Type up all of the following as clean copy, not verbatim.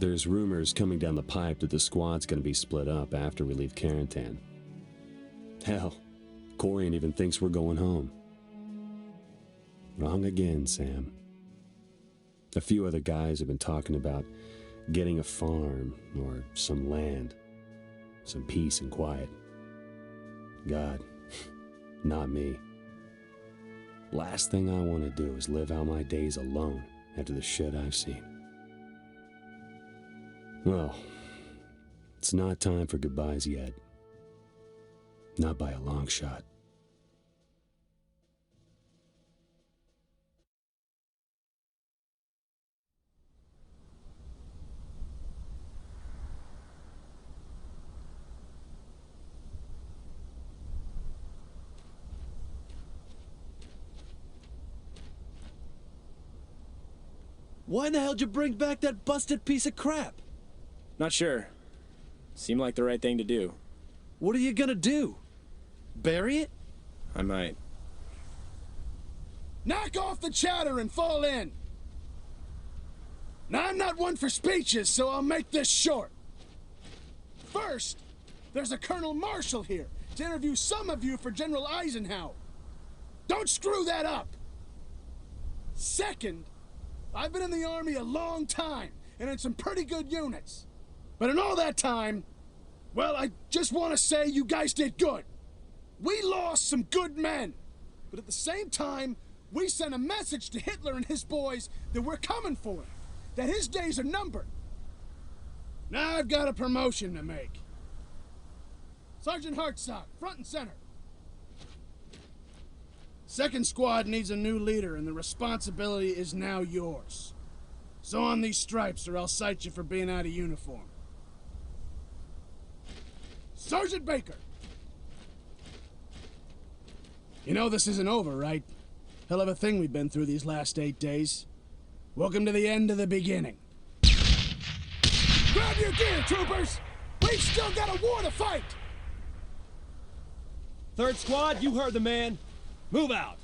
There's rumors coming down the pipe that the squad's gonna be split up after we leave Carentan. Hell, Corian even thinks we're going home. Wrong again, Sam. A few other guys have been talking about getting a farm or some land, some peace and quiet. God, not me. Last thing I want to do is live out my days alone after the shit I've seen. Well, it's not time for goodbyes yet. Not by a long shot. Why the hell did you bring back that busted piece of crap? Not sure. Seemed like the right thing to do. What are you gonna do? Bury it? I might. Knock off the chatter and fall in! Now, I'm not one for speeches, so I'll make this short. First, there's a Colonel Marshall here to interview some of you for General Eisenhower. Don't screw that up! Second, I've been in the Army a long time, and in some pretty good units. But in all that time, well, I just want to say you guys did good. We lost some good men, but at the same time, we sent a message to Hitler and his boys that we're coming for him, that his days are numbered. Now I've got a promotion to make. Sergeant Hartsock, front and center. Second squad needs a new leader, and the responsibility is now yours. So on these stripes, or I'll cite you for being out of uniform. Sergeant Baker! You know this isn't over, right? Hell of a thing we've been through these last 8 days. Welcome to the end of the beginning. Grab your gear, troopers! We've still got a war to fight! Third squad, you heard the man. Move out!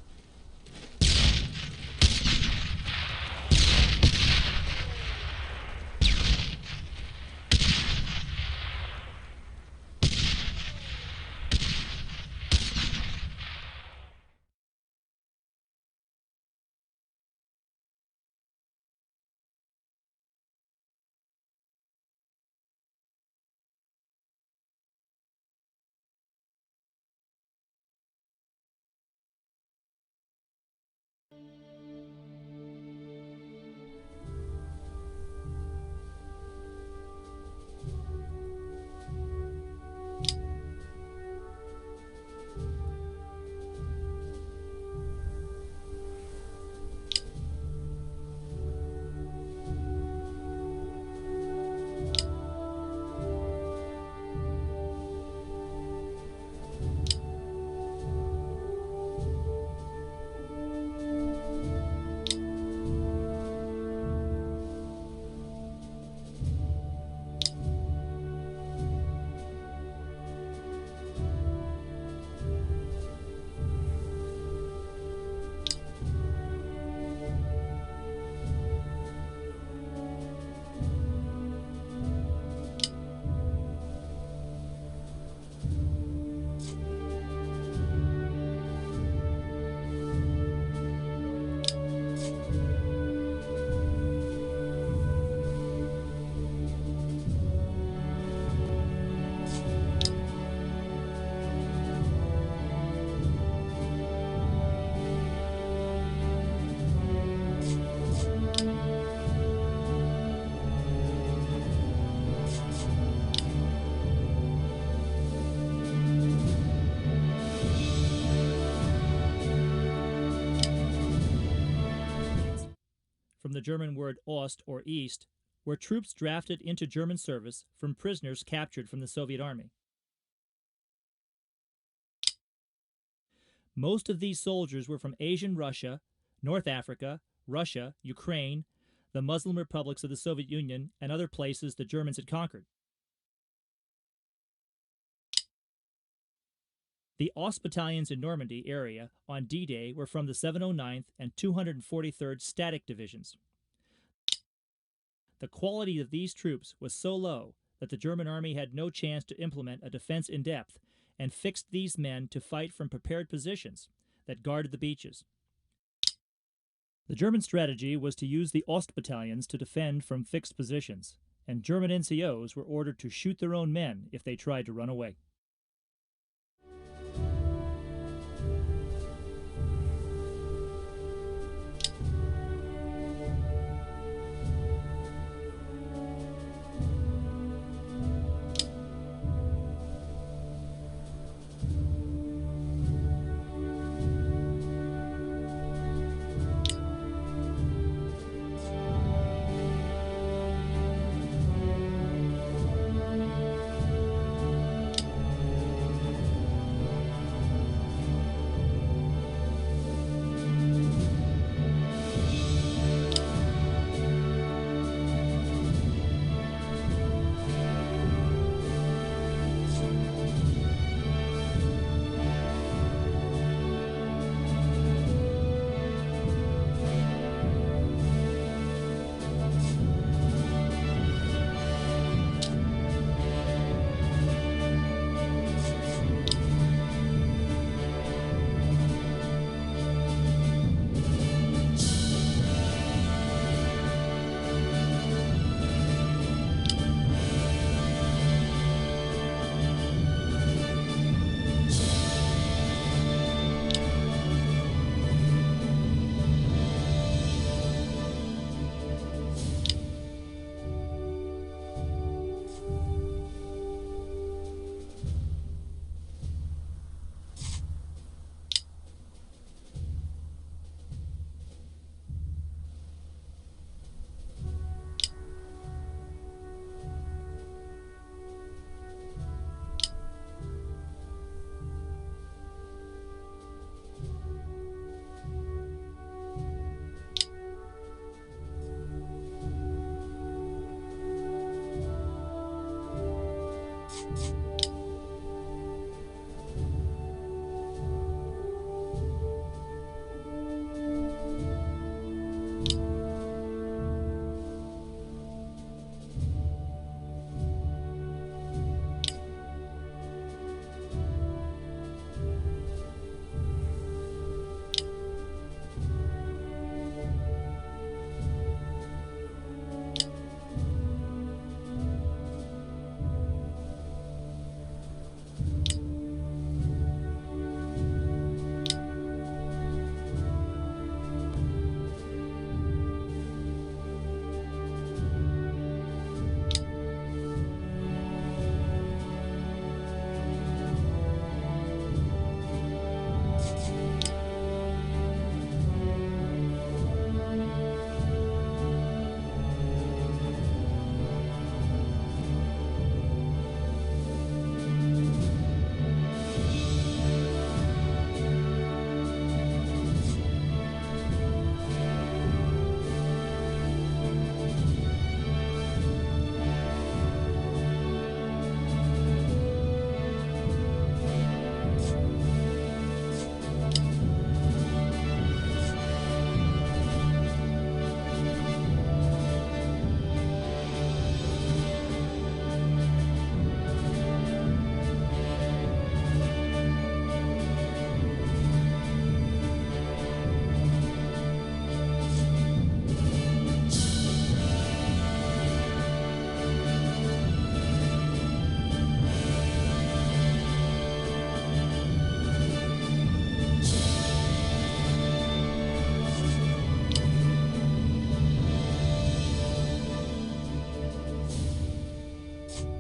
From the German word Ost, or East, were troops drafted into German service from prisoners captured from the Soviet Army. Most of these soldiers were from Asian Russia, North Africa, Russia, Ukraine, the Muslim republics of the Soviet Union, and other places the Germans had conquered. The Ost battalions in Normandy area on D-Day were from the 709th and 243rd Static Divisions. The quality of these troops was so low that the German army had no chance to implement a defense in depth and fixed these men to fight from prepared positions that guarded the beaches. The German strategy was to use the Ost battalions to defend from fixed positions, and German NCOs were ordered to shoot their own men if they tried to run away.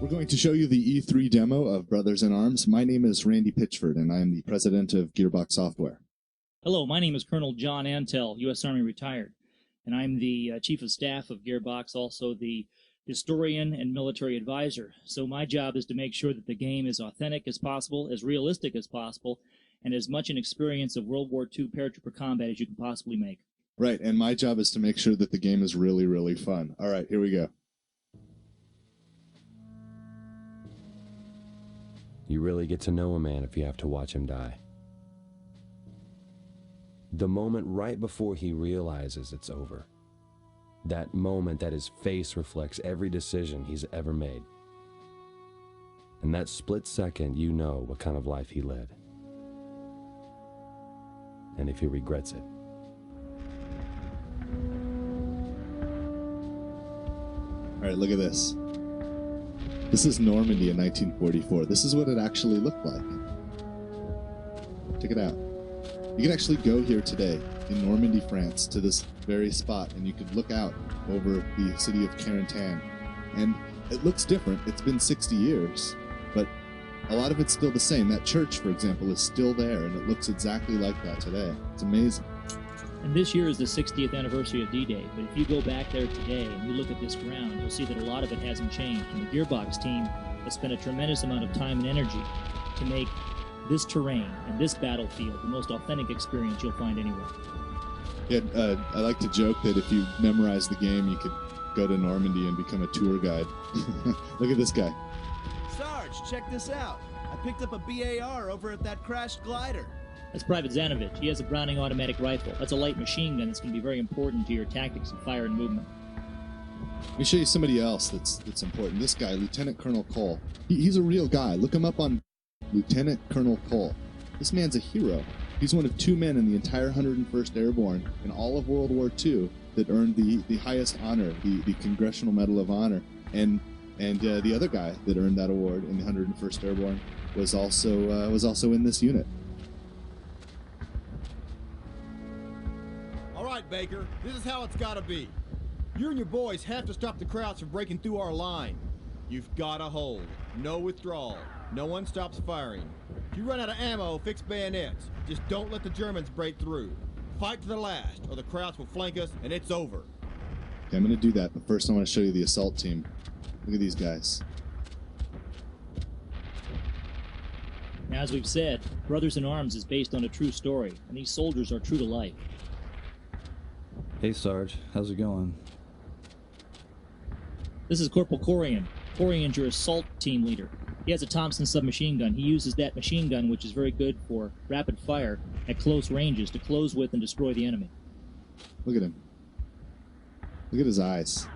We're going to show you the E3 demo of Brothers in Arms. My name is Randy Pitchford, and I am the president of Gearbox Software. Hello, my name is Colonel John Antel, U.S. Army retired, and I'm the Chief of Staff of Gearbox, also the historian and military advisor. So my job is to make sure that the game is authentic as possible, as realistic as possible, and as much an experience of World War II paratrooper combat as you can possibly make. Right, and my job is to make sure that the game is really, really fun. All right, here we go. You really get to know a man if you have to watch him die. The moment right before he realizes it's over. That moment that his face reflects every decision he's ever made. In that split second, you know what kind of life he led. And if he regrets it. All right, look at this. This is Normandy in 1944. This is what it actually looked like. Check it out. You can actually go here today in Normandy, France, to this very spot, and you could look out over the city of Carentan. And it looks different. It's been 60 years, but a lot of it's still the same. That church, for example, is still there, and it looks exactly like that today. It's amazing. And this year is the 60th anniversary of D-Day, but if you go back there today and you look at this ground, you'll see that a lot of it hasn't changed. And the Gearbox team has spent a tremendous amount of time and energy to make this terrain and this battlefield the most authentic experience you'll find anywhere. Yeah, I like to joke that if you memorize the game, you could go to Normandy and become a tour guide. Look at this guy. Sarge, check this out. I picked up a BAR over at that crashed glider. That's Private Zanovich. He has a Browning automatic rifle. That's a light machine gun that's going to be very important to your tactics of fire and movement. Let me show you somebody else that's important. This guy, Lieutenant Colonel Cole. He's a real guy. Look him up on Lieutenant Colonel Cole. This man's a hero. He's one of 2 men in the entire 101st Airborne in all of World War II that earned the highest honor, the Congressional Medal of Honor. And the other guy that earned that award in the 101st Airborne was also in this unit. All right, Baker, this is how it's gotta be. You and your boys have to stop the Krauts from breaking through our line. You've gotta hold. No withdrawal. No one stops firing. If you run out of ammo, fix bayonets. Just don't let the Germans break through. Fight to the last, or the Krauts will flank us, and it's over. Okay, I'm going to do that, but first I want to show you the assault team. Look at these guys. Now, as we've said, Brothers in Arms is based on a true story, and these soldiers are true to life. Hey, Sarge. How's it going? This is Corporal Corian. Corian's your assault team leader. He has a Thompson submachine gun. He uses that machine gun, which is very good for rapid fire at close ranges to close with and destroy the enemy. Look at him. Look at his eyes.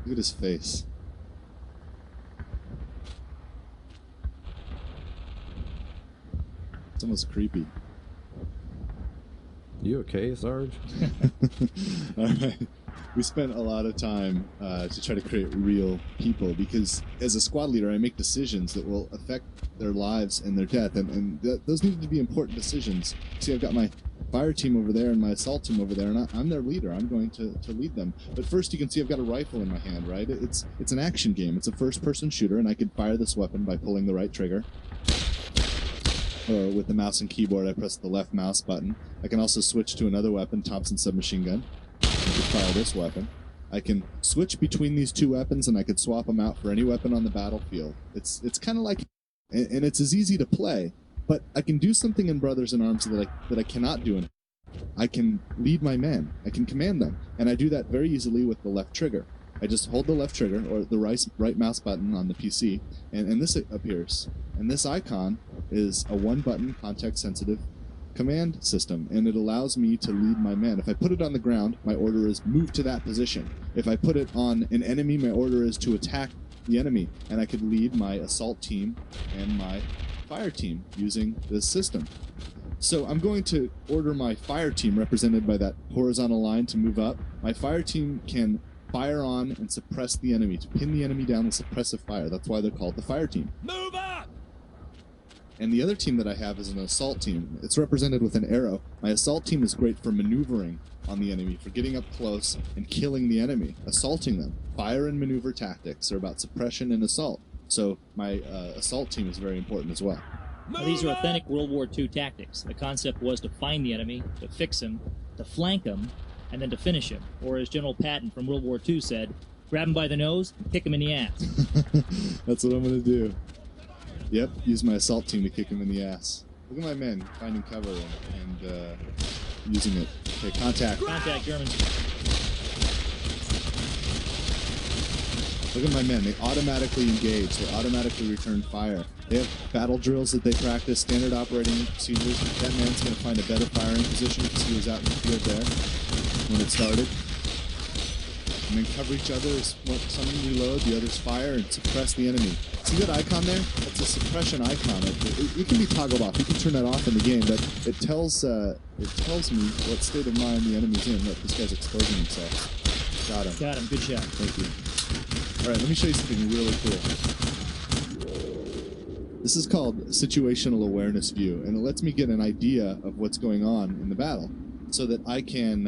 Look at his face. It's almost creepy. You okay, Sarge? All right. We spent a lot of time to try to create real people because as a squad leader, I make decisions that will affect their lives and their death, and those need to be important decisions. See, I've got my fire team over there and my assault team over there, and I'm their leader. I'm going to lead them. But first, you can see I've got a rifle in my hand, right? It's an action game. It's a first-person shooter, and I can fire this weapon by pulling the right trigger. Or with the mouse and keyboard, I press the left mouse button. I can also switch to another weapon, Thompson submachine gun. I can fire this weapon. I can switch between these 2 weapons, and I could swap them out for any weapon on the battlefield. It's kind of like, and it's as easy to play, but I can do something in Brothers in Arms that I cannot do in. I can lead my men. I can command them, and I do that very easily with the left trigger. I just hold the left trigger or the right mouse button on the PC, and this appears. And this icon is a 1-button context-sensitive command system, and it allows me to lead my men. If I put it on the ground, my order is move to that position. If I put it on an enemy, my order is to attack the enemy, and I could lead my assault team and my fire team using this system. So I'm going to order my fire team, represented by that horizontal line, to move up. My fire team can fire on and suppress the enemy, to pin the enemy down with suppressive fire. That's why they're called the fire team. Move up! And the other team that I have is an assault team. It's represented with an arrow. My assault team is great for maneuvering on the enemy, for getting up close and killing the enemy, assaulting them. Fire and maneuver tactics are about suppression and assault. So my assault team is very important as well. Now, these are authentic World War II tactics. The concept was to find the enemy, to fix him, to flank him, and then to finish him. Or as General Patton from World War II said, grab him by the nose and kick him in the ass. That's what I'm going to do. Yep, use my assault team to kick him in the ass. Look at my men finding cover and using it. Okay, contact. Contact, Germans. Look at my men. They automatically engage. They automatically return fire. They have battle drills that they practice, standard operating procedures. That man's going to find a better firing position because he was out in the field there when it started. And then cover each other as some reload, the others fire, and suppress the enemy. See that icon there? That's a suppression icon. It can be toggled off. You can turn that off in the game, but it tells me what state of mind the enemy's in. Look, this guy's exposing himself. Got him. Got him. Good shot. Thank you. All right, let me show you something really cool. This is called situational awareness view, and it lets me get an idea of what's going on in the battle, so that I can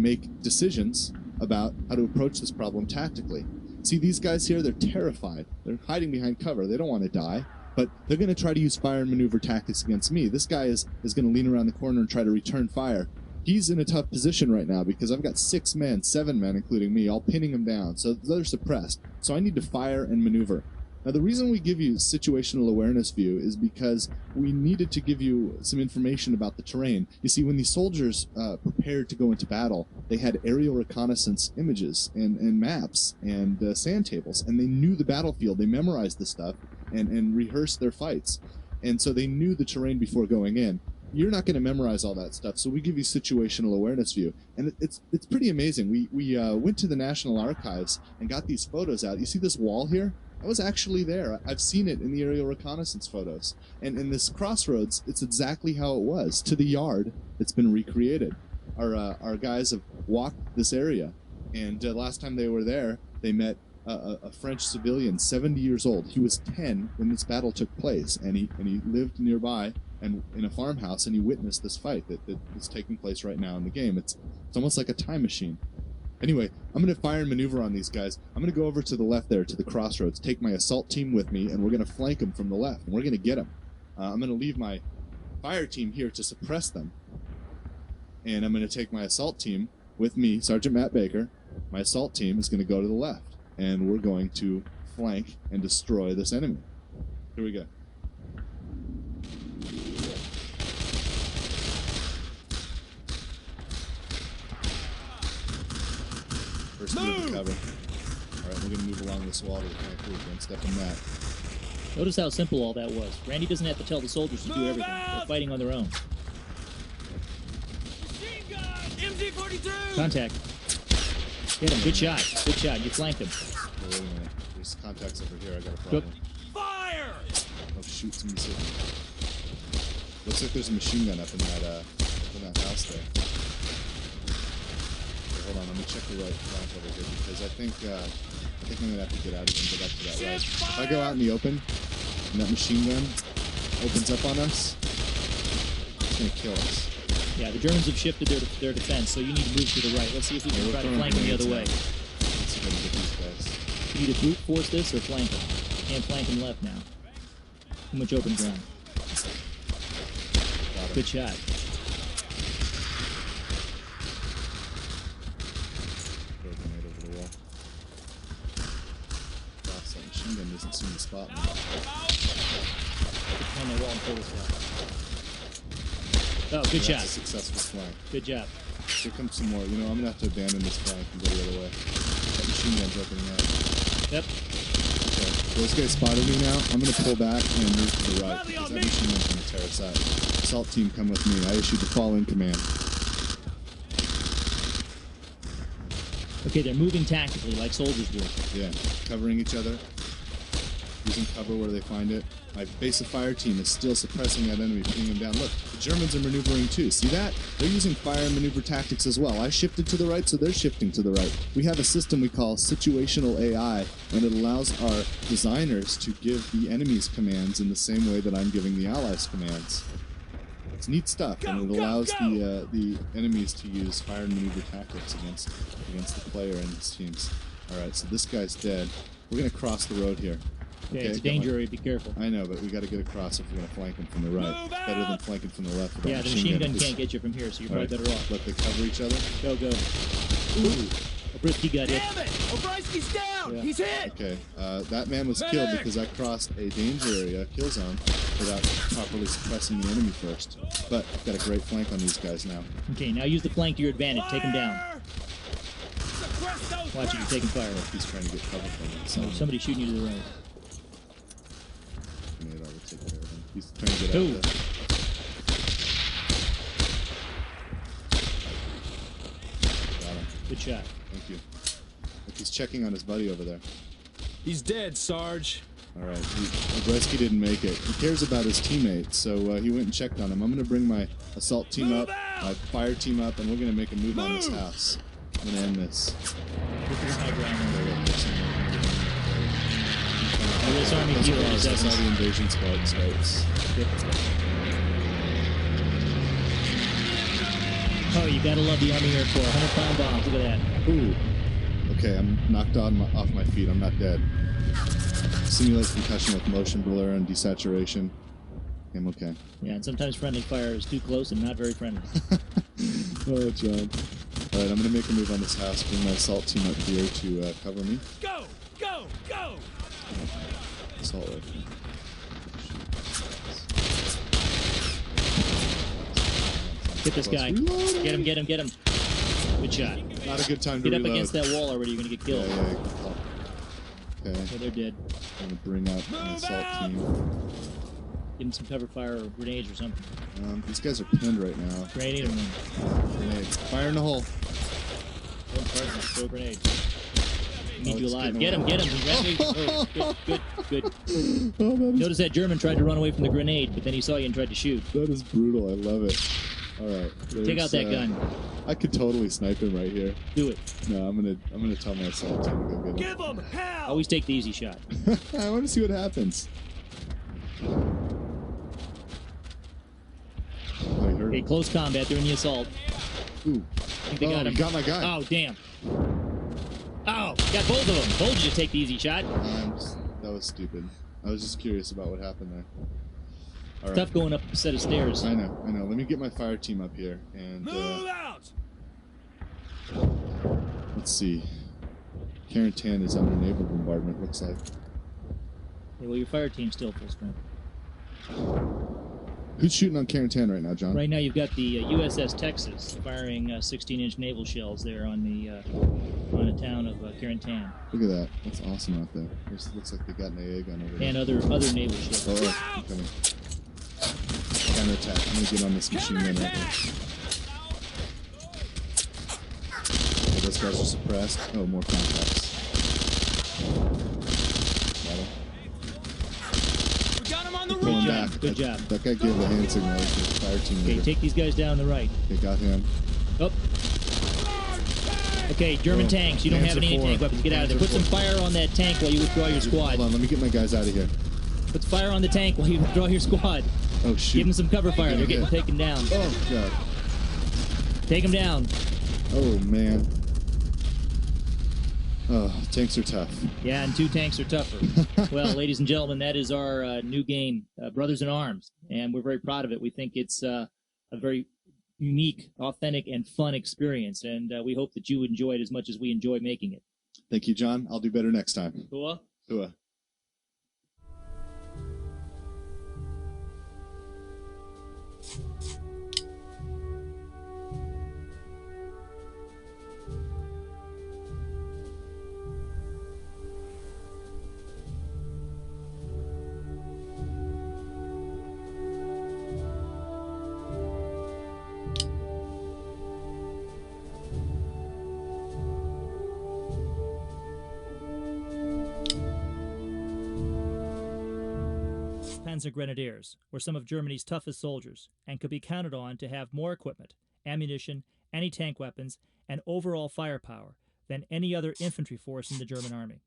make decisions about how to approach this problem tactically. See, these guys here, they're terrified. They're hiding behind cover. They don't want to die, but they're going to try to use fire and maneuver tactics against me. This guy is going to lean around the corner and try to return fire. He's in a tough position right now because I've got 6 men, 7 men, including me, all pinning him down. So they're suppressed. So I need to fire and maneuver. Now, the reason we give you situational awareness view is because we needed to give you some information about the terrain. You see, when these soldiers prepared to go into battle, they had aerial reconnaissance images and maps and sand tables, and they knew the battlefield. They memorized this stuff and rehearsed their fights. And so they knew the terrain before going in. You're not going to memorize all that stuff, so we give you situational awareness view. And it's pretty amazing. We went to the National Archives and got these photos out. You see this wall here? I was actually there. I've seen it in the aerial reconnaissance photos. And in this crossroads, it's exactly how it was. To the yard, it's been recreated. Our guys have walked this area. And last time they were there, they met a French civilian, 70 years old. He was 10 when this battle took place. And he lived nearby and in a farmhouse, and he witnessed this fight that is taking place right now in the game. It's almost like a time machine. Anyway, I'm going to fire and maneuver on these guys. I'm going to go over to the left there, to the crossroads, take my assault team with me, and we're going to flank them from the left, and we're going to get them. I'm going to leave my fire team here to suppress them, and I'm going to take my assault team with me, Sergeant Matt Baker. My assault team is going to go to the left, and we're going to flank and destroy this enemy. Here we go. First move to cover. Alright, we're going to move along this wall to the flank. Don't step on that. Notice how simple all that was. Randy doesn't have to tell the soldiers to do everything. They're fighting on their own. Machine gun! MG-42! Contact. Hit him. Good shot. Good shot. You flanked him. Oh, wait a minute. There's contacts over here. I got a problem. Fire! Oh, shoot. Somebody's hitting. Looks like there's a machine gun up in that house there. Hold on, let me check the right flank over here because I think I'm gonna have to get out of here and go back to that right. If I go out in the open and that machine gun opens up on us, it's gonna kill us. Yeah, the Germans have shifted their defense, so you need to move to the right. Let's see if we can try to flank them the other way. Let's see if I can get these guys. You need to brute force this or flank them. Can't flank them left now. Too much open ground. Good shot. Machine gun doesn't seem to spot me. Oh, good shot. That's a successful flank. Good job. Here comes some more. You know, I'm gonna have to abandon this flank and go the other way. That machine gun's opening up. Yep. Okay. Those guys spotted me now. I'm gonna pull back and move to the right because that machine gun's gonna tear us out. Assault team, come with me. I issued the fall-in command. Okay, they're moving tactically like soldiers would. Yeah, covering each other, using cover where they find it. My base of fire team is still suppressing that enemy, pinning them down. Look, the Germans are maneuvering too. See that? They're using fire and maneuver tactics as well. I shifted to the right, so they're shifting to the right. We have a system we call situational AI, and it allows our designers to give the enemy's commands in the same way that I'm giving the allies' commands. It's neat stuff, and it allows the enemies to use fire and maneuver tactics against the player and his teams. All right, so this guy's dead. We're gonna cross the road here. Okay, it's a danger area. Be careful. I know, but we got to get across if we're gonna flank him from the right. Better than flanking from the left. Yeah, the machine gun can't get you from here, so you're probably better off. Let they cover each other. Go, go. Ooh, Obrisky got hit. Damn it! O'Brien's down! Yeah. He's hit! Okay, that man was killed because I crossed a danger area, kill zone, without properly suppressing the enemy first. But I've got a great flank on these guys now. Okay, now use the flank to your advantage. Take them down. Press those Watch it, you're taking fire. He's trying to get cover from it. So Somebody's shooting you to the right. grenade, I will take care of him. He's trying to get Ooh. out of there. Got him. Good shot. Thank you. Look, he's checking on his buddy over there. He's dead, Sarge. All right. Ogreski didn't make it. He cares about his teammates, so he went and checked on him. I'm going to bring my assault team Move up, out! my fire team up, and we're going to make a move on this Move! house. I'm going to end this. This is high ground. That's this army view is how the invasion starts. Oh, you gotta love the Army Air Corps. 100-pound bombs. Look at that. Ooh. Okay, I'm knocked off my feet. I'm not dead. Simulates concussion with motion blur and desaturation. I'm okay. Yeah, and sometimes friendly fire is too close and not very friendly. Oh, John. All right, I'm going to make a move on this house. Bring my assault team up here to cover me. Go! Go! Go! Assault rifle. Get this guy. Reloading. Get him. Good shot. Not a good time to Get up reload. against that wall already. You're gonna get killed. Yeah. Okay, Okay, they're dead. I'm going to bring up an Move assault out! team. Give them some cover fire or grenades or something. These guys are pinned right now. Grenade or Grenade. Fire in the hole. throw a grenade. We need Oh, you it's alive. getting Get him. He's right. Oh, good. Oh, Notice that German tried to run away from the grenade, but then he saw you and tried to shoot. that is brutal. I love it. All right. Take out that gun. I could totally snipe him right here. Do it. No, I'm gonna tell my assault team to go get him. Give him hell! Always take the easy shot. I want to see what happens. Oh, he hurt Okay, him. close combat. They're in the assault. Ooh. I think they got he him. got my guy. Oh, damn. Oh, got both of them. Told you to take the easy shot. That was stupid. I was just curious about what happened there. All right. Tough going up a set of stairs. I know. Let me get my fire team up here and Move out! let's see. Carentan is under naval bombardment. Looks like. Okay, well, your fire team's still full strength. Who's shooting on Carentan right now, John? Right now, you've got the USS Texas firing 16-inch naval shells there on the town of Carentan, Look at that. That's awesome out there. Looks like they got an AA gun over there. and other naval ships. Oh, I'm coming. Counterattack. I'm gonna get on this machine gun right here. Okay, those guys are suppressed. Oh, more contacts. Got him. We got him on the Pulling run! back. Good job. That guy gave the hand signal to the fire team Okay, leader. take these guys down the right. Okay, got him. Oh. Okay, German Oh, tanks. You don't have Panzer any IV. tank weapons. Get out of there. Panzer Put some IV. fire on that tank while you withdraw your squad. Hold on, let me get my guys out of here. Put fire on the tank while you withdraw your squad. Oh, shoot. Give them some cover fire. They're getting taken down. Oh, God. Take them down. Oh, man. Oh, tanks are tough. Yeah, and 2 tanks are tougher. Well, ladies and gentlemen, that is our new game, Brothers in Arms, and we're very proud of it. We think it's a very unique, authentic, and fun experience, and we hope that you enjoy it as much as we enjoy making it. Thank you, John. I'll do better next time. Cool? Hua. Panzer Grenadiers were some of Germany's toughest soldiers and could be counted on to have more equipment, ammunition, anti-tank weapons, and overall firepower than any other infantry force in the German army.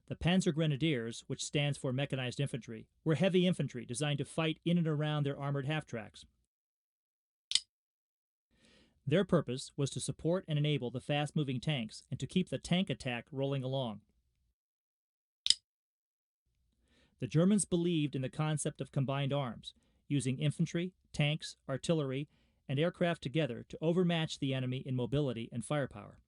The Panzer Grenadiers, which stands for mechanized infantry, were heavy infantry designed to fight in and around their armored half-tracks. Their purpose was to support and enable the fast-moving tanks and to keep the tank attack rolling along. The Germans believed in the concept of combined arms, using infantry, tanks, artillery, and aircraft together to overmatch the enemy in mobility and firepower.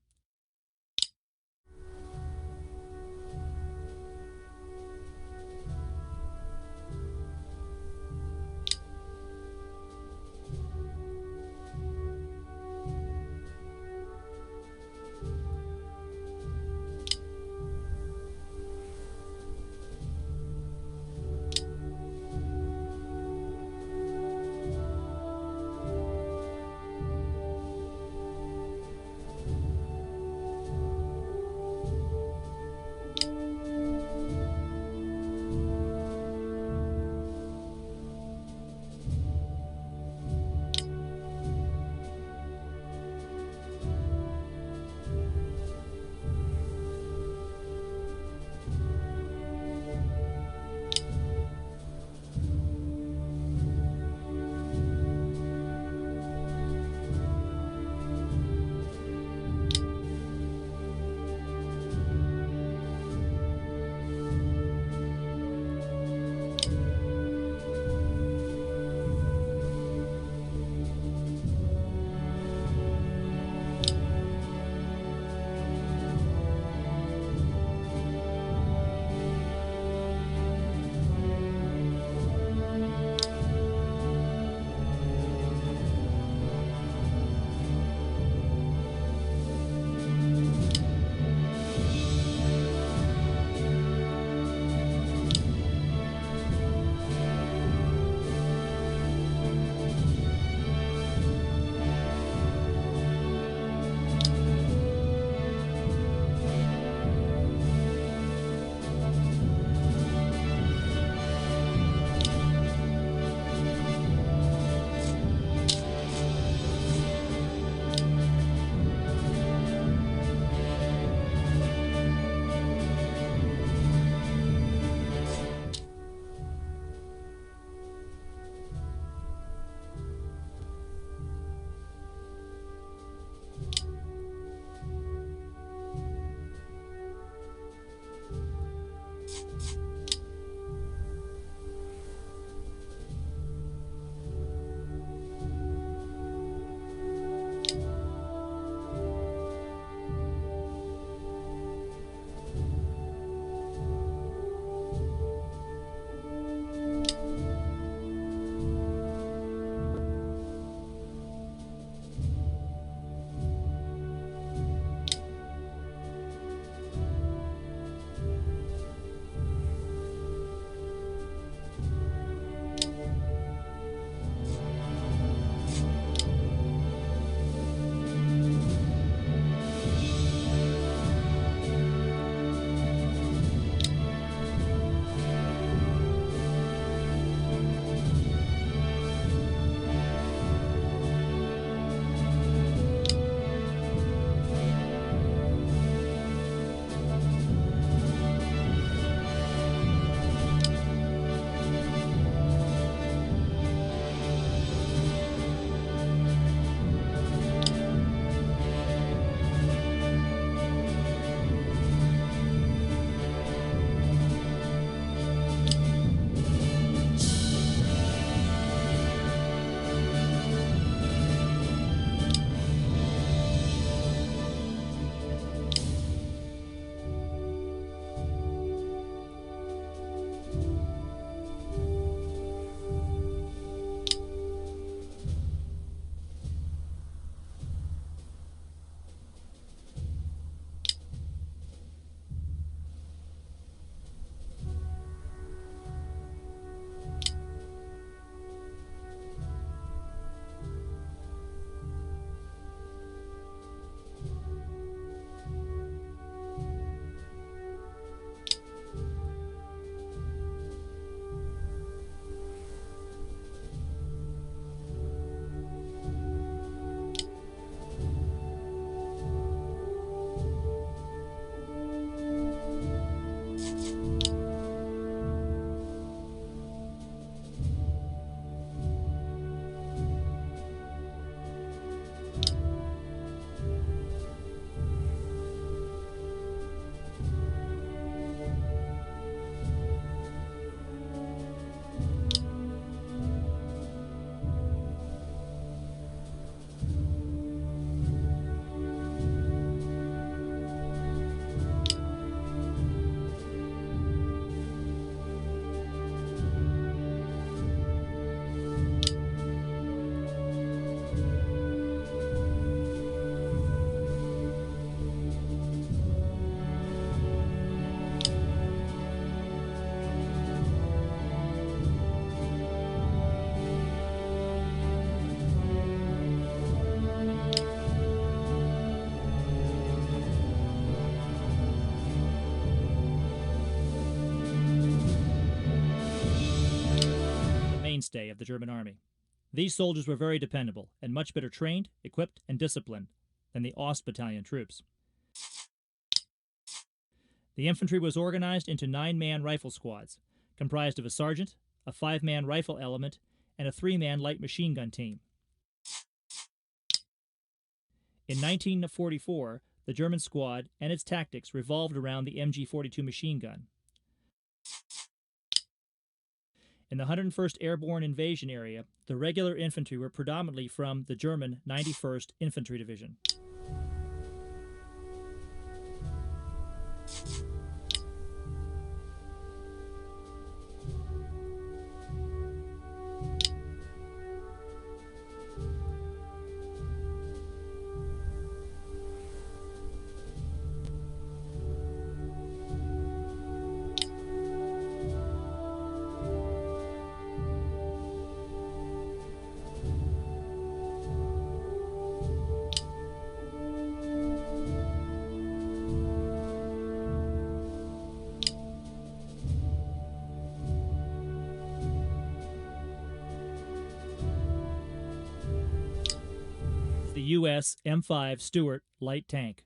mainstay of the German army. These soldiers were very dependable and much better trained, equipped, and disciplined than the Ost battalion troops. The infantry was organized into 9-man rifle squads, comprised of a sergeant, a 5-man rifle element, and a 3-man light machine gun team. In 1944, the German squad and its tactics revolved around the MG-42 machine gun. In the 101st Airborne Invasion area, the regular infantry were predominantly from the German 91st Infantry Division. The U.S. M5 Stuart light tank.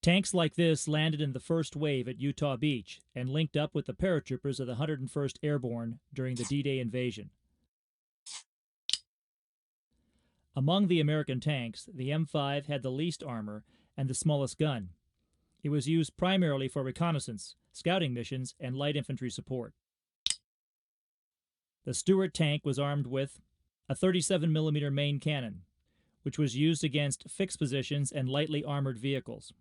Tanks like this landed in the first wave at Utah Beach and linked up with the paratroopers of the 101st Airborne during the D-Day invasion. Among the American tanks, the M5 had the least armor and the smallest gun. It was used primarily for reconnaissance, scouting missions, and light infantry support. The Stuart tank was armed with a 37mm main cannon, which was used against fixed positions and lightly armored vehicles.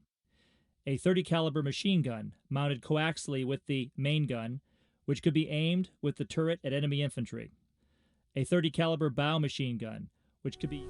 A 30 caliber machine gun mounted coaxially with the main gun, which could be aimed with the turret at enemy infantry. A 30 caliber bow machine gun, which could be